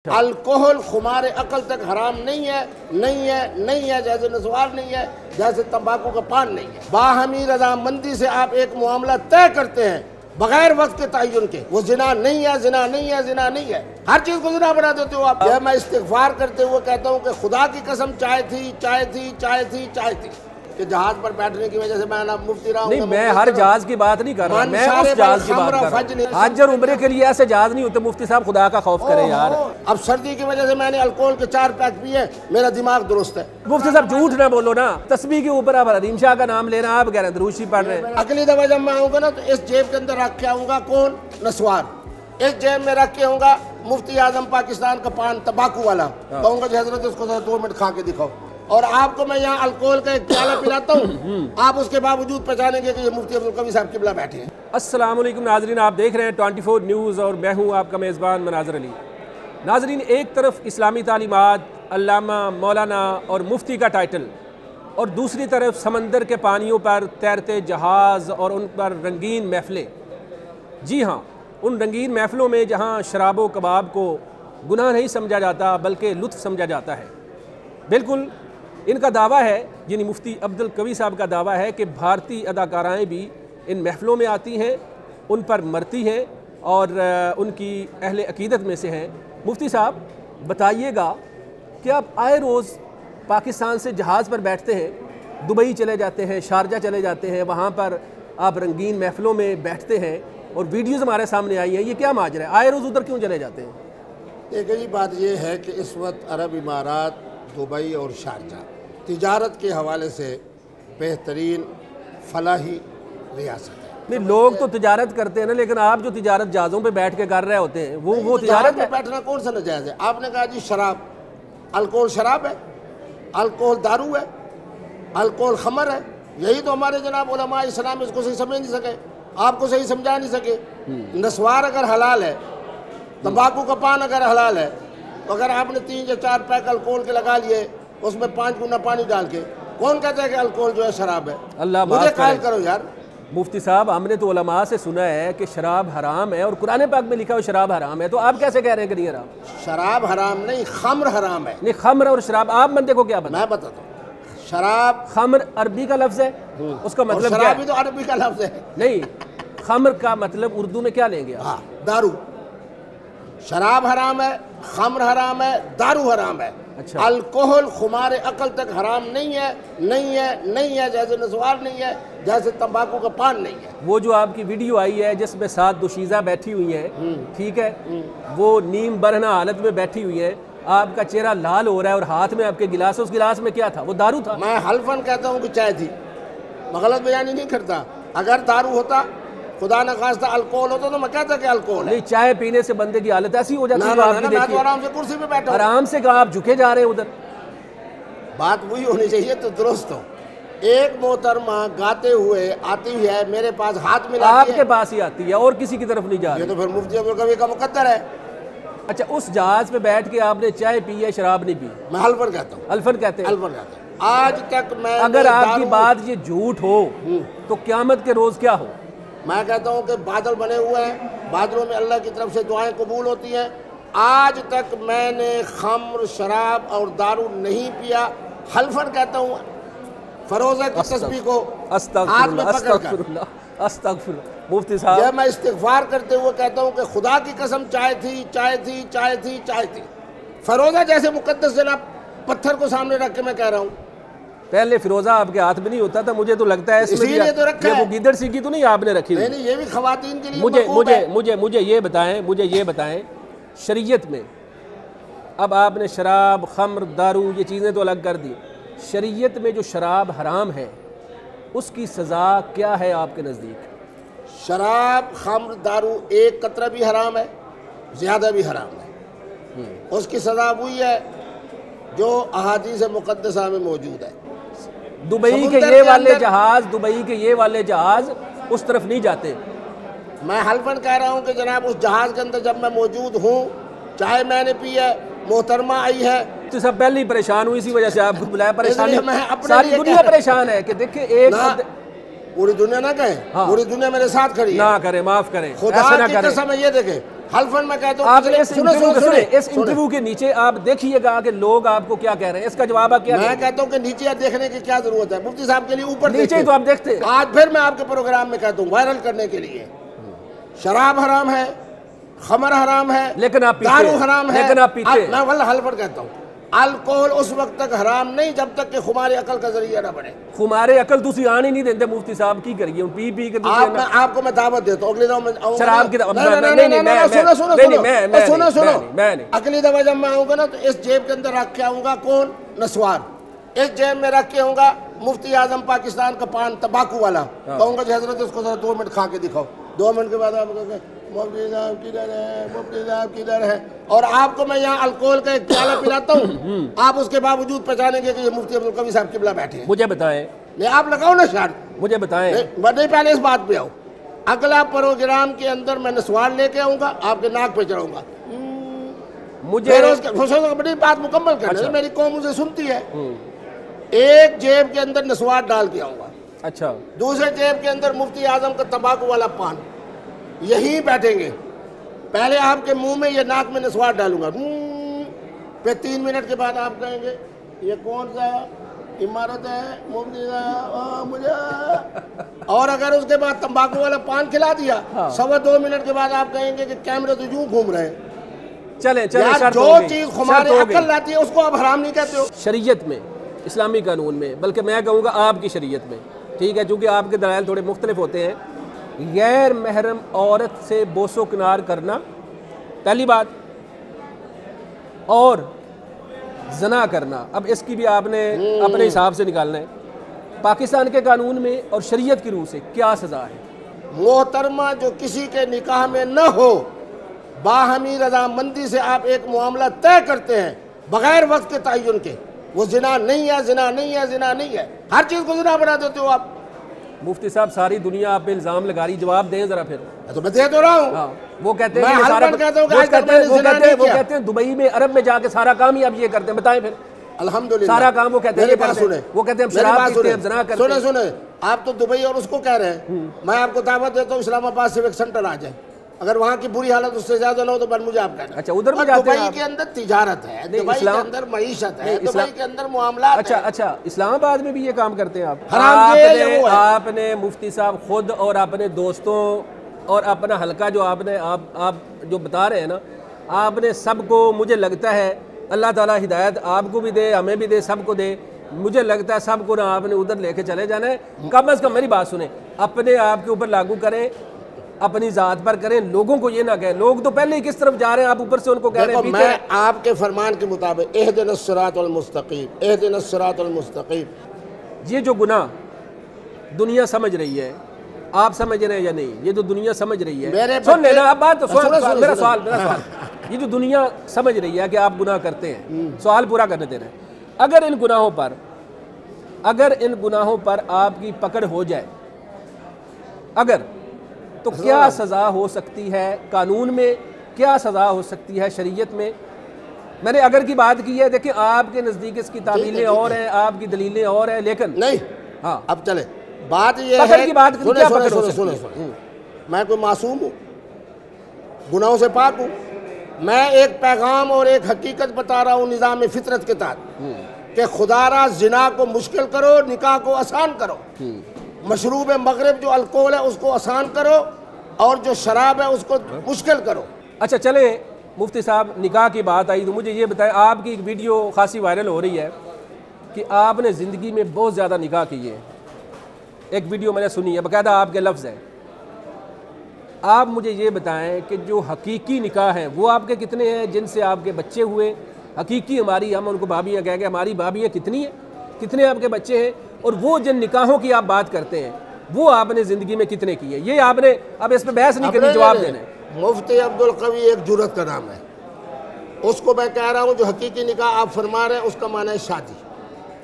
Alcohol خمار عقل تک حرام نہیں ہے جیسے نسوار نہیں ہے، جیسے تمباکو کا پان نہیں ہے۔ باہمی رضامندی سے آپ ایک معاملہ طے کرتے ہیں بغیر وقت کے تعین کے، وہ زنا نہیں ہے، ہر چیز کو زنا بنا دیتے ہو آپ۔ یہ میں استغفار کرتے ہوئے کہتا ہوں کہ خدا کی قسم چائے تھی کہ جہاز پر بیٹھنے کی وجہ سے میں مفتی رہا ہوں۔ نہیں، میں ہر جہاز کی بات نہیں کر رہا، میں اس جہاز کی بات کر رہا ہوں۔ حج اور عمرے کے لیے ایسے جہاز نہیں ہوتے، مفتی صاحب خدا کا خوف کرے یار۔ اب سردی کی وجہ سے میں نے الکوہل کے 4 پیک پیے، میرا دماغ درست ہے۔ مفتی صاحب جھوٹ نہ بولو نا، تسبیح کے اوپر آپ حلیم شاہ کا نام لینا، آپ کہہ رہے ہیں درود شریف پڑھ رہے ہیں۔ اگلی دفعہ جب میں آؤں گا نا تو اس جیب کے اندر رکھ کے آؤں گا کون؟ نسوار۔ اس جیب میں رکھ کے آؤں گا مفتی اعظم پاکستان کا پان تمباکو والا، کہوں گا جی حضرت اس کو 2 منٹ کھا کے دکھاؤ، اور آپ کو میں یہاں الکوہل کا ایک پیالہ پلاتا ہوں، آپ اس کے باوجود پہچانیں گے کہ یہ مفتی عبدالقوی صاحب قبلہ بیٹھے ہیں۔ السلام علیکم ناظرین، آپ دیکھ رہے ہیں 24 نیوز اور میں ہوں آپ کا میزبان مناظر علی۔ ناظرین، ایک طرف اسلامی تعلیمات، علامہ، مولانا اور مفتی کا ٹائٹل، اور دوسری طرف سمندر کے پانیوں پر تیرتے جہاز اور ان پر رنگین محفلیں۔ جی ہاں، ان رنگین محفلوں میں جہاں شراب و کباب کو گناہ نہیں سمجھا جاتا بلکہ لطف سمجھا جاتا ہے۔ بالکل ان کا دعویٰ ہے، یعنی مفتی عبدالقوی صاحب کا دعویٰ ہے کہ بھارتی اداکارائیں بھی ان محفلوں میں آتی ہیں، ان پر مرتی ہیں اور ان کی اہل عقیدت میں سے ہیں۔ مفتی صاحب بتائیے گا کہ آپ آئے روز پاکستان سے جہاز پر بیٹھتے ہیں، دبئی چلے جاتے ہیں، شارجہ چلے جاتے ہیں، وہاں پر آپ رنگین محفلوں میں بیٹھتے ہیں اور ویڈیوز ہمارے سامنے آئی ہیں، یہ کیا ماجرا ہے؟ آئے روز ادھر کیوں چلے جاتے ہیں؟ دیکھیں جی، بات یہ ہے کہ اس وقت عرب امارات، دبئی اور شارجہ تجارت کے حوالے سے بہترین فلاحی ریاست ہے۔ نہیں، لوگ تو تجارت کرتے ہیں نا، لیکن آپ جو تجارت جہازوں پہ بیٹھ کے کر رہے ہوتے ہیں وہ تجارت ہے؟ بیٹھنا کون سا ناجائز ہے؟ آپ نے کہا جی شراب، الکوہل شراب ہے، الکوہل دارو ہے، الکوہل خمر ہے، یہی تو ہمارے جناب علماء اسلام اس کو صحیح سمجھ نہیں سکے، آپ کو صحیح سمجھا نہیں سکے۔ نسوار اگر حلال ہے، تمباکو کا پان اگر حلال ہے، تو اگر آپ نے 3 یا 4 پیک الکوہل کے لگا لیے، اس میں 5 گنا پانی ڈال کے، کون کہتا ہے کہ الکوہل جو ہے شراب ہے؟ اللہ مجھے قائل کرو یار۔ مفتی صاحب، ہم نے تو علماء سے سنا ہے کہ شراب حرام ہے، اور قرآن پاک میں لکھا ہو شراب حرام ہے، تو آپ کیسے کہہ رہے ہیں کہ نہیں حرام؟ شراب حرام نہیں، خمر حرام ہے۔ نہیں، خمر اور شراب آپ بندے کو کیا میں بتاتا ہوں، شراب خمر عربی کا لفظ ہے، اس کا مطلب کیا شراب ہے؟ بھی تو عربی کا لفظ ہے۔ نہیں، خمر کا مطلب اردو میں کیا لیں گے آپ؟ ہاں، دارو۔ شراب حرام ہے، خمر حرام ہے، دارو حرام ہے۔ اچھا، الکوہل خمار عقل تک حرام نہیں ہے جیسے نسوار نہیں ہے، جیسے تمباکو کا پان نہیں ہے۔ وہ جو آپ کی ویڈیو آئی ہے جس میں 7 دوشیزہ بیٹھی ہوئی ہیں، ٹھیک ہے، وہ نیم برہنہ حالت میں بیٹھی ہوئی ہے، آپ کا چہرہ لال ہو رہا ہے اور ہاتھ میں آپ کے گلاس ہے، اس گلاس میں کیا تھا؟ وہ دارو تھا؟ میں حلفاً کہتا ہوں کہ چائے تھی، میں غلط بیانی نہیں کرتا۔ اگر دارو ہوتا، خدا نخواستہ الکوہل ہوتا، تو میں کہتا کہ الکوہل ہے۔ نہیں، چائے پینے سے بندے کی حالت ایسی ہو جاتی ہے، میں تو آرام سے کرسی پہ بیٹھا ہوں۔ آرام سے کہا، آپ جھکے جا رہے ہیں ادھر۔ بات وہی ہونی چاہیے تو درست ہو۔ ایک محترمہ گاتے ہوئے آتی ہے میرے پاس، ہاتھ ملاتی ہے، آپ کے پاس ہی آتی ہے اور کسی کی طرف نہیں جا یہ رہی؟ تو پھر مفتی عبدالقوی کا مقدر ہے۔ اچھا، اس جہاز پہ بیٹھ کے آپ نے چائے پی ہے، شراب نہیں پی؟ میں حلفاً کہتا ہوں، الفن کہتے ہیں؟ حلفاً کہتا ہوں، آج تک میں اگر آپ کی بات یہ جھوٹ ہو تو قیامت کے روز کیا ہو؟ میں کہتا ہوں کہ بادل بنے ہوئے ہیں، بادلوں میں اللہ کی طرف سے دعائیں قبول ہوتی ہیں۔ آج تک میں نے خمر، شراب اور دارو نہیں پیا، حلفاً کہتا ہوں، فروزہ کی تسبیح کو ہاتھ میں پکڑ کر۔ استغفر اللہ۔ مفتی صاحب، یہ میں استغفار کرتے ہوئے کہتا ہوں کہ خدا کی قسم چائے تھی۔ فروزہ جیسے مقدس جناب پتھر کو سامنے رکھ کے میں کہہ رہا ہوں۔ پہلے فیروزہ آپ کے ہاتھ میں نہیں ہوتا تھا، مجھے تو لگتا ہے اس اسی لیے تو رکھا ہے۔ وہ گیدڑ سیکھی تو نہیں آپ نے رکھی؟ نہیں، یہ بھی خواتین کے لیے مجھے یہ بتائیں شریعت میں، اب آپ نے شراب، خمر، دارو یہ چیزیں تو الگ کر دی، شریعت میں جو شراب حرام ہے اس کی سزا کیا ہے آپ کے نزدیک؟ شراب، خمر، دارو ایک قطرہ بھی حرام ہے، زیادہ بھی حرام ہے۔ اس کی سزا وہی ہے جو احادیث مقدسہ میں موجود ہے۔ دبئی کے یہ والے جہاز اس طرف نہیں جاتے۔ میں حلفاً کہہ رہا ہوں کہ جناب اس جہاز کے اندر جب میں موجود ہوں، چائے میں نے پی ہے، محترمہ آئی ہے، تو سب پہلے ہی پریشان ہوئی، اسی وجہ سے آپ کو بلایا۔ پریشانی ساری دنیا پریشان ہے کہ دیکھیں ایک پوری دنیا نہ کہے، پوری دنیا میرے ساتھ کھڑی ہے۔ نہ کرے، معاف کریں، خدا کی قسم ہے، یہ دیکھیں حلفن میں کہتا ہوں آپ اس انٹرویو کے نیچے آپ دیکھیے گا کہ لوگ آپ کو کیا کہہ رہے ہیں، اس کا جواب آپ کیا میں کہتا ہوں کہ نیچے دیکھنے کی کیا ضرورت ہے؟ مفتی صاحب کے لیے اوپر نیچے تو آپ دیکھتے ہیں۔ آج پھر میں آپ کے پروگرام میں کہتا ہوں وائرل کرنے کے لیے شراب حرام ہے، خمر حرام ہے، لیکن آپ پیتے دارو حرام ہے، لیکن آپ پیتے میں واللہ حلفن کہتا ہوں الکوہل اس وقت تک حرام نہیں جب تک کہ خمار عقل کا ذریعہ نہ بنے۔ خمار عقل تسی آن ہی نہیں دیندے مفتی صاحب، کی کریے پی پی کے آپ کو میں دعوت دیتا ہوں اگلی دفعہ میں آؤں گا، شراب کی اگلی دفعہ جب میں آؤں گا نا تو اس جیب کے اندر رکھ کے آؤں گا کون؟ نسوار، اس جیب میں رکھ کے آؤں گا مفتی اعظم پاکستان کا پان تمباکو والا، کہوں گا جی حضرت اس کو ذرا 2 منٹ کھا کے دکھاؤ، 2 منٹ کے بعد آپ کہیں گے مفتی صاحب کدھر ہے، مفتی صاحب کدھر ہے، اور آپ کو میں یہاں الکوہل کا ایک پیالہ پلاتا ہوں، آپ اس کے باوجود پہچانیں گے کہ یہ مفتی عبدالقوی صاحب قبلہ بیٹھے ہیں۔ مجھے بتائیں، نہیں آپ لگاؤ نا شارٹ، مجھے بتائیں، نہیں پہلے اس بات پہ آؤ، اگلا پروگرام کے اندر میں نسوار لے کے آؤں گا، آپ کے ناک پہ چڑھوں گا، مجھے بڑی بات مکمل کرنا، میری قوم اسے سنتی ہے، ایک جیب کے اندر نسوار ڈال کے آؤں گا، اچھا دوسرے جیب کے اندر مفتی اعظم کا تمباکو والا پان، یہی بیٹھیں گے، پہلے آپ کے منہ میں یہ ناک میں نسوار ڈالوں گا، پھر 3 منٹ کے بعد آپ کہیں گے یہ کون سا عمارت ہے مفتی صاحب مجھے، اور اگر اس کے بعد تمباکو والا پان کھلا دیا 2.25 منٹ کے بعد آپ کہیں گے کہ کیمرے تو یوں گھوم رہے ہیں۔ چلیں جو چیز ہمارے عقل لاتی ہے اس کو آپ حرام نہیں کہتے ہو۔ شریعت میں، اسلامی قانون میں، بلکہ میں کہوں گا آپ کی شریعت میں، ٹھیک ہے، چونکہ آپ کے دلائل تھوڑے مختلف ہوتے ہیں، غیر محرم عورت سے بوس و کنار کرنا پہلی بات، اور زنا کرنا، اب اس کی بھی آپ نے اپنے حساب سے نکالنا ہے، پاکستان کے قانون میں اور شریعت کی روح سے کیا سزا ہے؟ محترمہ جو کسی کے نکاح میں نہ ہو، باہمی رضامندی سے آپ ایک معاملہ طے کرتے ہیں بغیر وقت کے تعین کے، وہ زنا نہیں ہے، زنا نہیں ہے، زنا نہیں ہے، ہر چیز کو زنا بنا دیتے ہو آپ۔ مفتی صاحب ساری دنیا آپ پہ الزام لگا رہی، جواب دیں ذرا پھر۔ تو میں دے تو رہا ہوں، وہ کہتے ہیں میں کہ حلفاً کہتا ہوں کہ آج تک میں نے زنا نہیں کیا۔ وہ کہتے ہیں دبئی میں، عرب میں جا کے سارا کام ہی آپ یہ کرتے ہیں، بتائیں پھر۔ الحمدللہ سارا کام وہ کہتے ہیں یہ کرتے ہیں، وہ کہتے ہیں ہم شراب پیتے ہیں، زنا کرتے ہیں۔ سنیں آپ تو دبئی اور اس کو کہہ رہے ہیں، میں آپ کو دعوت دیتا ہوں اسلام آباد سیوک سینٹر آ جائیں، اگر وہاں کی بری حالت اس سے زیادہ نہ ہو تو بل مجھے آپ کہنا۔ اچھا ادھر بھی جاتے ہیں؟ دبئی کے اندر تجارت ہے، دبئی کے اندر معیشت ہے، دبئی کے اندر معاملات ہیں۔ اچھا اسلام آباد میں بھی یہ کام کرتے ہیں آپ؟ آپ نے مفتی صاحب خود اور اپنے دوستوں اور اپنا حلقہ جو آپ جو بتا رہے ہیں نا، آپ نے سب کو، مجھے لگتا ہے اللہ تعالیٰ ہدایت آپ کو بھی دے، ہمیں بھی دے، سب کو دے، مجھے لگتا ہے سب کو نہ آپ نے ادھر لے کے چلے جانا ہے۔ کم از کم میری بات سنیں، اپنے آپ کے اوپر لاگو کریں، اپنی ذات پر کریں، لوگوں کو یہ نہ کہیں، لوگ تو پہلے ہی کس طرف جا رہے ہیں، آپ اوپر سے ان کو کہہ رہے ہیں۔ میں آپ کے فرمان کے مطابق اہدنا الصراط المستقیم، اہدنا الصراط المستقیم، یہ جو گناہ دنیا سمجھ رہی ہے، آپ سمجھ رہے ہیں یا نہیں؟ یہ جو دنیا سمجھ رہی ہے، سن لینا اب بات، میرا سوال یہ جو دنیا سمجھ رہی ہے کہ آپ گناہ کرتے ہیں، سوال پورا کرنے دے رہے ہیں، اگر ان گناہوں پر آپ کی پکڑ ہو جائے، اگر، تو کیا سزا ہو سکتی ہے قانون میں، کیا سزا ہو سکتی ہے شریعت میں؟ میں نے اگر کی بات کی ہے، دیکھیں آپ کے نزدیک اس کی تعمیلیں اور ہیں، آپ کی دلیلیں اور ہیں، لیکن نہیں، ہاں اب چلے بات یہ پکڑ ہے، کی بات کیا پکڑ ہو سکتی ہے؟ میں کوئی معصوم ہوں، گناہوں سے پاک ہوں، میں ایک پیغام اور ایک حقیقت بتا رہا ہوں نظام فطرت کے تحت کہ خدا را زنا کو مشکل کرو، نکاح کو آسان کرو، مشروب مغرب جو الکوہل ہے اس کو آسان کرو، اور جو شراب ہے اس کو مشکل کرو۔ اچھا چلیں مفتی صاحب، نکاح کی بات آئی تو مجھے یہ بتائیں، آپ کی ایک ویڈیو خاصی وائرل ہو رہی ہے کہ آپ نے زندگی میں بہت زیادہ نکاح کیے ہیں، ایک ویڈیو میں نے سنی ہے، باقاعدہ آپ کے لفظ ہیں، آپ مجھے یہ بتائیں کہ جو حقیقی نکاح ہیں وہ آپ کے کتنے ہیں، جن سے آپ کے بچے ہوئے، حقیقی ہماری، ہم ان کو بھابیاں کہہ کے، ہماری بھابیاں کتنی ہیں، کتنے آپ کے بچے ہیں، اور وہ جن نکاحوں کی آپ بات کرتے ہیں وہ آپ نے زندگی میں کتنے کیے؟ یہ آپ نے اب اس پہ بحث نہیں کرنی، جواب دینا ہے۔ مفتی عبدالقوی ایک جرت کا نام ہے، اس کو میں کہہ رہا ہوں جو حقیقی نکاح آپ فرما رہے ہیں اس کا معنی ہے شادی،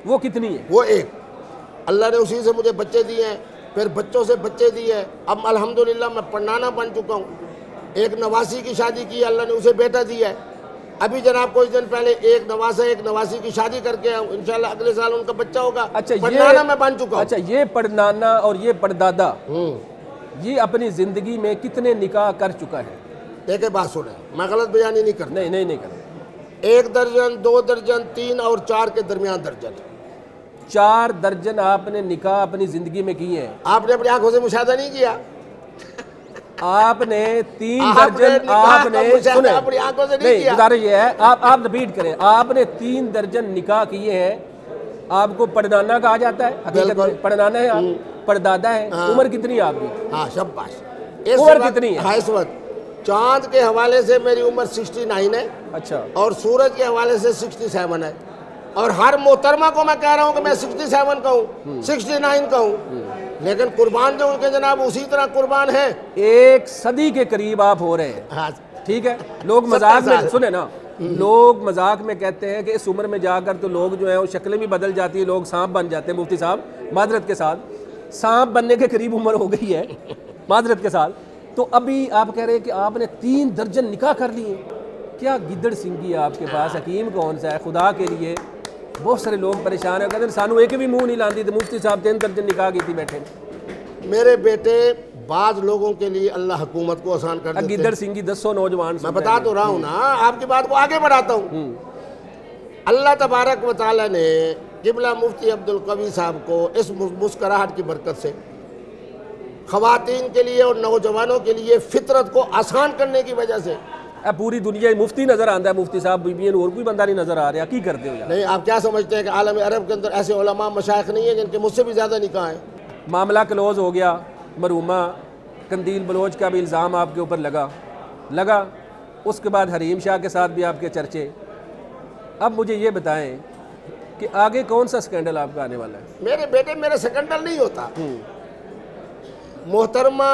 وہ کتنی ہے؟ وہ ایک، اللہ نے اسی سے مجھے بچے دیے ہیں، پھر بچوں سے بچے دیے ہیں، اب الحمدللہ میں پڑھنانا بن چکا ہوں، ایک نواسی کی شادی کی، اللہ نے اسے بیٹا دیا ہے، ابھی جناب کچھ دن پہلے ایک نواسی کی شادی کر کے آؤں، انشاءاللہ اگلے سال ان کا بچہ ہوگا، پڑھنانا میں بن چکا ہوں۔ اچھا یہ پڑھنانا اور یہ پردادا، یہ اپنی زندگی میں کتنے نکاح کر چکا ہے؟ دیکھیں بات سنیں، میں غلط بیانی نہیں کرتا، نہیں کرتا. 1 درجن 2 درجن 3 اور 4 کے درمیان درجن. 4 درجن آپ نے نکاح اپنی زندگی میں کیے ہیں. آپ نے اپنی آنکھوں سے مشاہدہ نہیں کیا؟ آپ نے 3 درجن آپ نے سنیں، اپنی آنکھوں سے نہیں نہیں کیا. گزارش یہ ہے آپ ریپیٹ کریں. آپ نے 3 درجن نکاح کیے ہیں. آپ کو پڑدانا کہا جاتا ہے، حقیقت میں پڑدانا ہے، آپ پردادا ہے. عمر کتنی ہے آپ کی؟ ہاں شاباش. عمر کتنی ہے؟ اس وقت چاند کے حوالے سے میری عمر 69 ہے. اچھا. اور سورج کے حوالے سے 67 ہے. اور ہر محترمہ کو میں کہہ رہا ہوں کہ میں 67 کا ہوں، 69 کا ہوں، لیکن قربان جو ان کے جناب اسی طرح قربان ہیں. 1 صدی کے قریب آپ ہو رہے ہیں. ٹھیک ہے. لوگ مذاق میں سنیں نا، لوگ مذاق میں کہتے ہیں کہ اس عمر میں جا کر تو لوگ جو ہیں وہ شکلیں بھی بدل جاتی ہیں، لوگ سانپ بن جاتے ہیں. مفتی صاحب معذرت کے ساتھ، سانپ بننے کے قریب عمر ہو گئی ہے معذرت کے ساتھ. تو ابھی آپ کہہ رہے ہیں کہ آپ نے 3 درجن نکاح کر لیے. کیا گدڑ سنگھی ہے آپ کے پاس؟ حکیم کون سا ہے خدا کے لیے؟ بہت سارے لوگ پریشان ہیں، کہتے ہیں سانو ایک بھی منہ نہیں لاندی تو مفتی صاحب 3 درجن نکاح کی تھی بیٹھے. میرے بیٹے بعض لوگوں کے لیے اللہ حکومت کو آسان کر دیتے ہیں. گدڑ سنگھی 100 نوجوان میں بتا تو رہا ہوں نا، آپ کی بات کو آگے بڑھاتا ہوں. اللہ تبارک و تعالیٰ نے قبلہ مفتی عبدالقوی صاحب کو اس مسکراہٹ کی برکت سے خواتین کے لیے اور نوجوانوں کے لیے فطرت کو آسان کرنے کی وجہ سے پوری دنیا مفتی نظر آتا ہے. مفتی صاحب بیوی اور کوئی بندہ نہیں نظر آ رہا. کی کرتے ہو یار؟ نہیں، آپ کیا سمجھتے ہیں کہ عالم عرب کے اندر ایسے علماء مشائخ نہیں ہیں جن کے مجھ سے بھی زیادہ نکاح ہیں؟ معاملہ کلوز ہو گیا. مرحومہ قندیل بلوچ کا بھی الزام آپ کے اوپر لگا. اس کے بعد حریم شاہ کے ساتھ بھی آپ کے چرچے. اب مجھے یہ بتائیں کہ آگے کون سا سکینڈل آپ کا آنے والا ہے؟ میرے بیٹے میرا سکینڈل نہیں ہوتا. محترمہ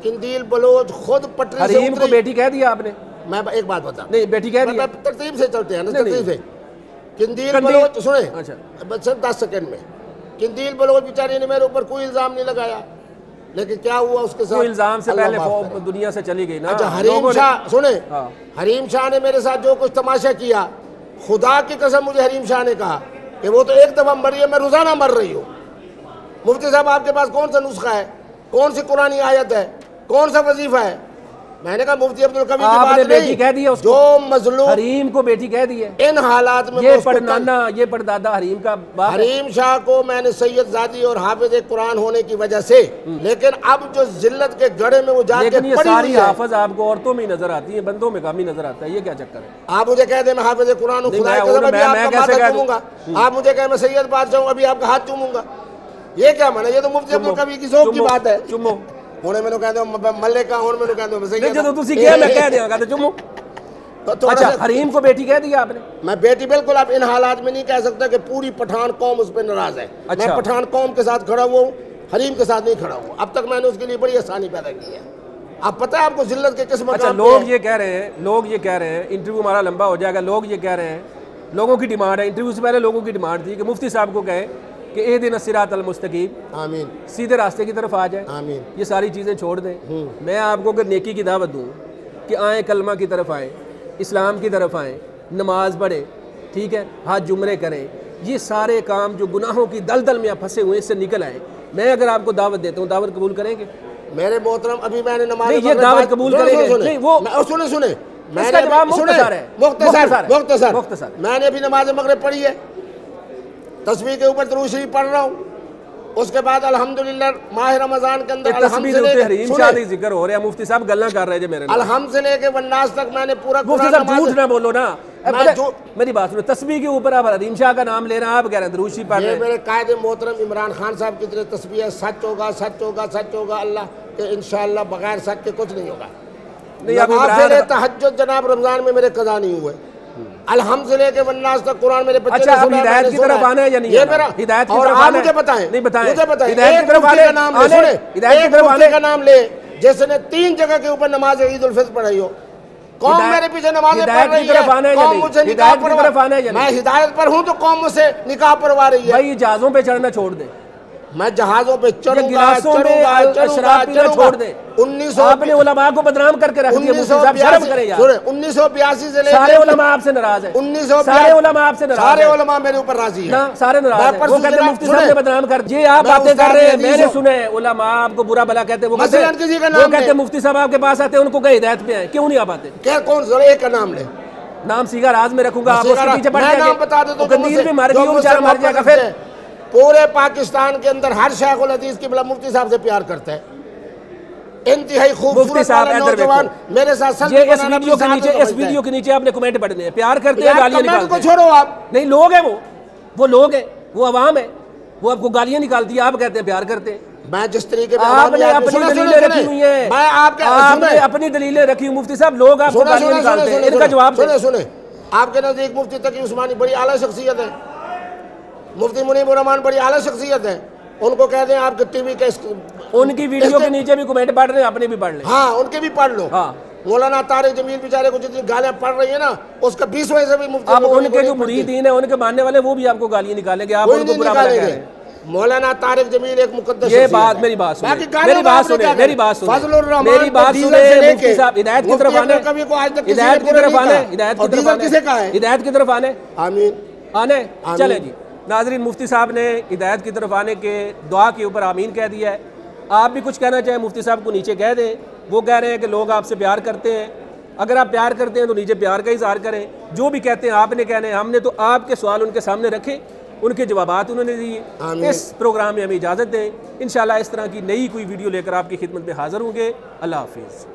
قندیل بلوچ خود پٹری سے حریم کو بیٹی کہہ دیا آپ نے؟ میں ایک بات بتا، نہیں بیٹی کہہ دیا. ترتیب سے چلتے ہیں نا، ترتیب سے. قندیل بلوچ سنیں، اچھا 10 سیکنڈ میں. قندیل بلوچ بیچاری نے میرے اوپر کوئی الزام نہیں لگایا، لیکن کیا ہوا اس کے ساتھ؟ کوئی الزام سے پہلے دنیا سے چلی گئی نا. اچھا حریم شاہ سنیں، حریم شاہ نے میرے ساتھ جو کچھ تماشا کیا، خدا کی قسم مجھے حریم شاہ نے کہا کہ وہ تو ایک دفعہ مری ہے، میں روزانہ مر رہی ہوں. مفتی صاحب آپ کے پاس کون سا نسخہ ہے؟ کون سی قرآنی آیت ہے؟ کون سا وظیفہ ہے؟ میں نے کہا مفتی عبدالقوی کی بات نہیں، بیٹی کہہ دیا اس کو، جو مظلوم حریم کو بیٹی کہہ دی ہے. ان حالات میں یہ پڑنانا، یہ پردادا حریم کا باپ. حریم شاہ کو میں نے سید زادی اور حافظ قرآن ہونے کی وجہ سے، لیکن اب جو ذلت کے گڑھے میں وہ جا کے لیکن یہ پڑی ساری ہوئی ہے. حافظ آپ کو عورتوں میں نظر آتی ہیں، بندوں میں کم ہی نظر آتا ہے. یہ کیا چکر ہے؟ آپ مجھے کہہ دیں میں حافظ قرآن ہوں، خدا کی قسم ابھی آپ کا ماتھا چوموں گا. آپ مجھے کہیں میں سید بادشاہ ہوں، ابھی آپ کا ہاتھ چوموں گا. یہ کیا مانا؟ یہ تو مفتی عبدالقوی کی ذوق کی بات ہے. چمو ہونے میں کہہ دو ملکہ، ہونے میں کہہ دو سید. جب تسی کہہ میں کہہ دیا کہتے چمو. اچھا حریم کو بیٹی کہہ دیا آپ نے؟ میں بیٹی بالکل آپ ان حالات میں نہیں کہہ سکتا کہ پوری پٹھان قوم اس پہ ناراض ہے. میں پٹھان قوم کے ساتھ کھڑا ہوا ہوں، حریم کے ساتھ نہیں کھڑا ہوا. اب تک میں نے اس کے لیے بڑی آسانی پیدا کی ہے. آپ پتہ ہے آپ کو ذلت کے قسم. اچھا لوگ یہ کہہ رہے ہیں، انٹرویو ہمارا لمبا ہو جائے گا. لوگ یہ کہہ رہے ہیں، لوگوں کی ڈیمانڈ ہے، انٹرویو سے پہلے لوگوں کی ڈیمانڈ تھی کہ مفتی صاحب کو کہیں کہ اہدنا الصراط المستقیم، آمین، سیدھے راستے کی طرف آ جائیں. آمین. یہ ساری چیزیں چھوڑ دیں. میں آپ کو اگر نیکی کی دعوت دوں کہ آئیں کلمہ کی طرف آئیں، اسلام کی طرف آئیں، نماز پڑھیں، ٹھیک ہے، حج عمرے کریں، یہ سارے کام جو گناہوں کی دلدل میں آپ پھنسے ہوئے اس سے نکل آئیں. میں اگر آپ کو دعوت دیتا ہوں، دعوت قبول کریں گے؟ میرے محترم ابھی میں نے نماز نہیں، یہ دعوت قبول کریں گے؟ نہیں وہ سنیں اس کا جواب مختصر ہے. مختصر. میں نے ابھی نماز مغرب پڑھی ہے، تسبیح کے اوپر درود شریف پڑھ رہا ہوں. اس کے بعد الحمدللہ ماہ رمضان کے اندر تسبیح سے حریم شاہ دی ذکر ہو رہا ہے. مفتی صاحب گلاں کر رہے ہیں میرے نال. الحمد سے لے کے والناس تک میں نے پورا مفتی صاحب جھوٹ نہ بولو نا. میری بات سنو، تسبیح کے اوپر آپ حریم شاہ کا نام لے رہے ہیں، آپ کہہ رہے ہیں درود شریف پڑھ رہے ہیں. یہ میرے قائد محترم عمران خان صاحب کی طرح تسبیح ہے. سچ ہوگا، سچ ہوگا، سچ ہوگا اللہ کہ انشاءاللہ بغیر سچ کے کچھ نہیں ہوگا. نوافل تہجد جناب رمضان میں میرے قضا نہیں ہوئے. الحمد سے لے کے والناس تک قرآن میرے بچے نے سنا ہے. ہدایت کی طرف آنا ہے یا نہیں؟ یہ میرا ہدایت کی اور طرف آپ آنا ہے. مجھے بتائیں، نہیں بتائیں، مجھے بتائیں ہدایت کی طرف آنے کا نام لے. سنیں، ہدایت کی طرف آنے کا نام لے جس نے 3 جگہ کے اوپر نماز عید الفطر پڑھائی ہو. قوم میرے پیچھے نمازیں پڑھ رہی ہے، قوم مجھ سے نکاح پڑھوا. میں ہدایت پر ہوں تو قوم مجھ سے نکاح پڑھوا رہی ہے. بھائی جہازوں پہ چڑھنا چھوڑ دے. میں جہازوں پہ چڑھوں گا، گلاسوں میں چڑھوں گا، شراب پینا چھوڑ دے. آپ نے علماء کو بدنام کر کے رکھ دیا، مفتی صاحب شرم کریں یار۔ 1982 سے لے سارے علماء آپ سے ناراض ہیں، سارے علماء آپ سے ناراض ہیں، سارے علماء میرے اوپر راضی ہیں، سارے ناراض ہیں۔ وہ کہتے ہیں مفتی صاحب نے بدنام کر دیا، آپ باتیں کر رہے ہیں، میں نے سنے علماء آپ کو برا بھلا کہتے ہیں، وہ کہتے ہیں مفتی صاحب آپ کے پاس آتے ہیں ان کو کہ ہدایت پہ ہیں، کیوں نہیں آپ آتے؟ کیا کون ذرا ایک کا نام لے، نام سیگا راز میں رکھوں گا، آپ اس کے پیچھے پڑ جائیں نام بتا دے تو قندیل بھی مر گئی، وہ بیچارہ مر جائے گا۔ پھر پورے پاکستان کے اندر ہر شیخ الحدیث کی بلا مفتی صاحب سے پیار کرتا ہے، انتہائی خوبصورت والا نوجوان میرے ساتھ سلفی بنانا بھی ساتھ اس ویڈیو کے نیچے آپ نے کمنٹ پڑھنے ہیں، پیار کرتے ہیں گالیاں نکالتے ہیں، چھوڑو آپ، نہیں لوگ ہیں وہ لوگ ہیں، وہ عوام ہے، وہ آپ کو گالیاں نکالتی ہے، آپ کہتے ہیں پیار کرتے ہیں۔ میں جس طریقے آپ نے اپنی دلیلیں رکھی ہوئی ہیں، آپ نے اپنی دلیلیں رکھی ہوئی، مفتی صاحب لوگ آپ کو گالیاں نکالتے ہیں، ان کا جواب دیں۔ سنیں آپ کے نزدیک مفتی تقی عثمانی بڑی اعلیٰ شخصیت ہے، مفتی منیب الرحمان بڑی اعلیٰ شخصیت ہے، ان کو کہہ دیں آپ کے ٹی وی کے ان کی ویڈیو کے نیچے بھی کمنٹ پڑھ رہے ہیں، اپنے بھی پڑھ لیں، ہاں ان کے بھی پڑھ لو۔ ہاں مولانا طارق جمیل بیچارے کو جتنی گالیاں پڑھ رہی ہیں نا، اس کا 20 سے بھی مفتی اب ان کے جو مریدین ہیں، ان کے ماننے والے، وہ بھی آپ کو گالیاں نکالیں گے، آپ ان کو برا بھلا کہہ رہے ہیں۔ مولانا طارق جمیل ایک مقدس یہ بات میری بات سنیں، میری بات سنیں، میری بات سنیں، فضل الرحمان میری بات سنیں، مفتی صاحب ہدایت کی طرف آنے، ہدایت کی طرف آنے، ہدایت کی طرف آنے، ہدایت کی طرف آنے، آمین آنے چلیں جی۔ ناظرین مفتی صاحب نے ہدایت کی طرف آنے کے دعا کے اوپر آمین کہہ دیا ہے، آپ بھی کچھ کہنا چاہیں مفتی صاحب کو نیچے کہہ دیں، وہ کہہ رہے ہیں کہ لوگ آپ سے پیار کرتے ہیں، اگر آپ پیار کرتے ہیں تو نیچے پیار کا اظہار کریں، جو بھی کہتے ہیں آپ نے کہنے، ہم نے تو آپ کے سوال ان کے سامنے رکھے، ان کے جوابات انہوں نے دیے۔ اس پروگرام میں ہمیں اجازت دیں، انشاءاللہ اس طرح کی نئی کوئی ویڈیو لے کر آپ کی خدمت میں حاضر ہوں گے۔ اللہ حافظ۔